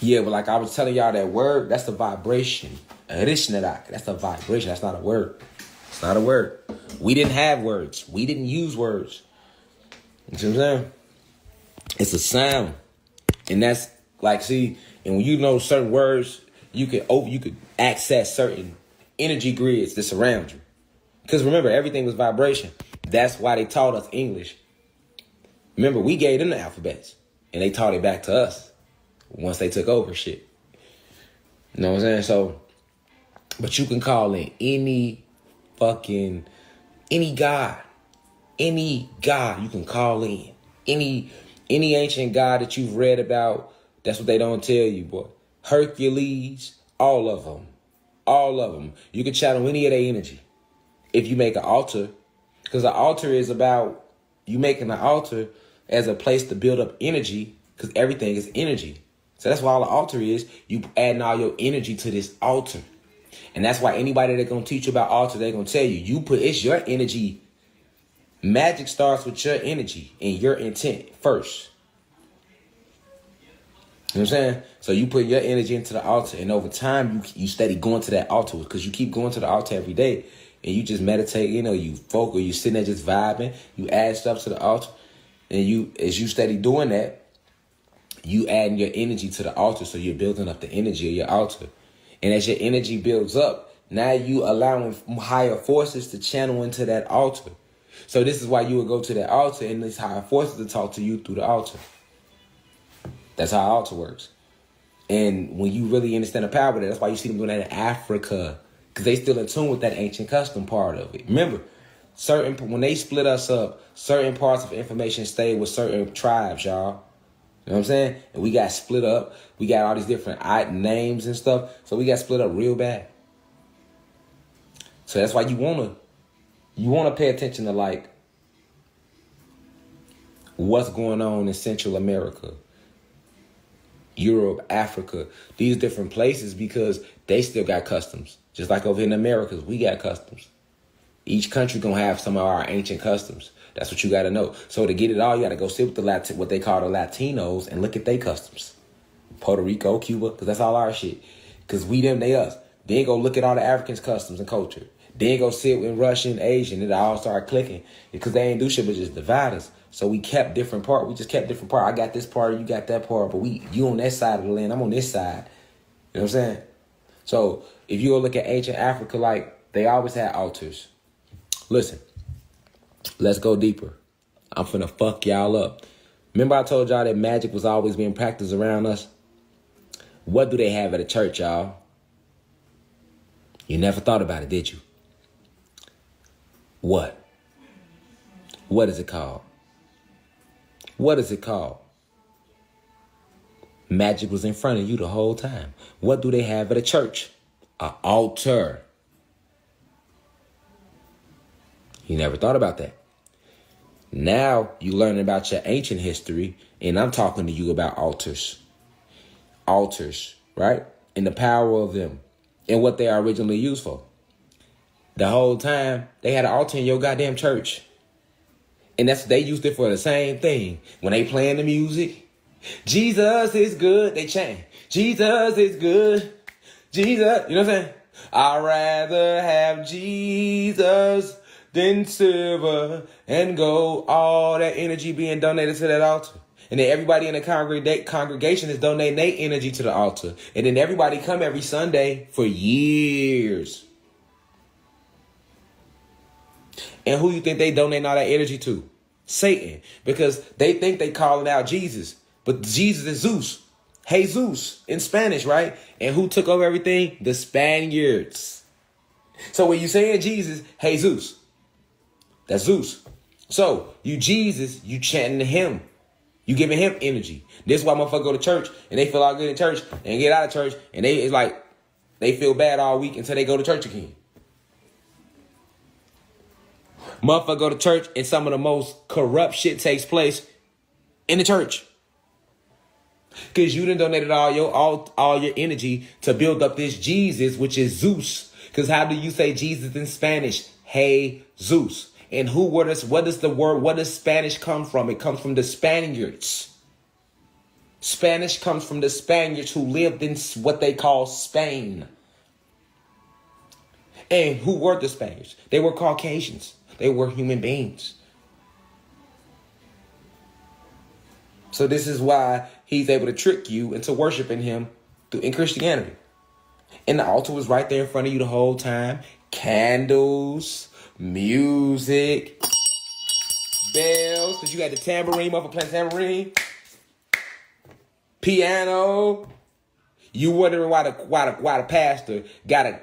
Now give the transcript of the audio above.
Yeah, but like I was telling y'all, that word, that's the vibration. Rishnadak, that's a vibration. That's not a word. It's not a word. We didn't have words. We didn't use words. You see what I'm saying? It's a sound. And that's like, see, and when you know certain words, you could access certain energy grids that surround you. Because remember, everything was vibration. That's why they taught us English. Remember, we gave them the alphabets. And they taught it back to us once they took over shit. You know what I'm saying? So, but you can call in any God. Any God you can call in. Any ancient God that you've read about, that's what they don't tell you, boy. Hercules, all of them. All of them. You can channel any of their energy. If you make an altar, because an altar is about you making an altar as a place to build up energy, because everything is energy. So that's why all the altar is, you adding all your energy to this altar. And that's why anybody that's going to teach you about altar, they're going to tell you, it's your energy. Magic starts with your energy and your intent first. You know what I'm saying? So you put your energy into the altar, and over time, you steady going to that altar, because you keep going to the altar every day, and you just meditate, you focus, you sitting there just vibing, you add stuff to the altar, and as you steady doing that, you adding your energy to the altar, so you're building up the energy of your altar. And as your energy builds up, now you allowing higher forces to channel into that altar. So this is why you would go to that altar, and these higher forces to talk to you through the altar. That's how altar works. And when you really understand the power of that, that's why you see them doing that in Africa, because they still in tune with that ancient custom part of it. Remember, when they split us up, certain parts of information stayed with certain tribes, y'all. You know what I'm saying? And we got split up. We got all these different names and stuff. So we got split up real bad. So that's why you wanna pay attention to like what's going on in Central America, Europe, Africa, these different places, because they still got customs. Just like over here in the Americas, we got customs. Each country gonna have some of our ancient customs. That's what you gotta know. So to get it all, you gotta go sit with what they call the Latinos and look at their customs. Puerto Rico, Cuba, because that's all our shit. Because we them, they us. Then go look at all the Africans' customs and culture. Then go sit with Russian, Asian, and it all start clicking. Because they ain't do shit but just divide us. So we kept different part. We just kept different part. I got this part, you got that part, but you on that side of the land, I'm on this side. You know what I'm saying? So if you go look at ancient Africa, like they always had altars. Listen, let's go deeper. I'm finna fuck y'all up. Remember I told y'all that magic was always being practiced around us? What do they have at a church, y'all? You never thought about it, did you? What? What is it called? What is it called? Magic was in front of you the whole time. What do they have at a church? An altar. You never thought about that. Now you learning about your ancient history, and I'm talking to you about altars. Altars, right? And the power of them and what they are originally used for. The whole time, they had an altar in your goddamn church. And they used it for the same thing. When they playing the music, Jesus is good, they chant. Jesus is good. Jesus, you know what I'm saying? I'd rather have Jesus than silver and gold. All that energy being donated to that altar. And then everybody in the congregation is donating their energy to the altar. And then everybody come every Sunday for years. And who you think they donate all that energy to? Satan. Because they think they calling out Jesus. But Jesus is Zeus. Jesus in Spanish, right? And who took over everything? The Spaniards. So when you saying Jesus, Jesus, that's Zeus. So you Jesus, you chanting him. You giving him energy. This is why motherfuckers go to church and they feel all good in church and get out of church. And it's like they feel bad all week until they go to church again. Motherfucker go to church and some of the most corrupt shit takes place in the church. Because you done donated all your energy to build up this Jesus, which is Zeus. Because how do you say Jesus in Spanish? Jesus. And what does Spanish come from? It comes from the Spaniards. Spanish comes from the Spaniards who lived in what they call Spain. And who were the Spaniards? They were Caucasians. They were human beings. So this is why he's able to trick you into worshiping him in Christianity. And the altar was right there in front of you the whole time. Candles, music, bells, because you got the tambourine, motherfucker playing tambourine, piano. You wondering why the pastor got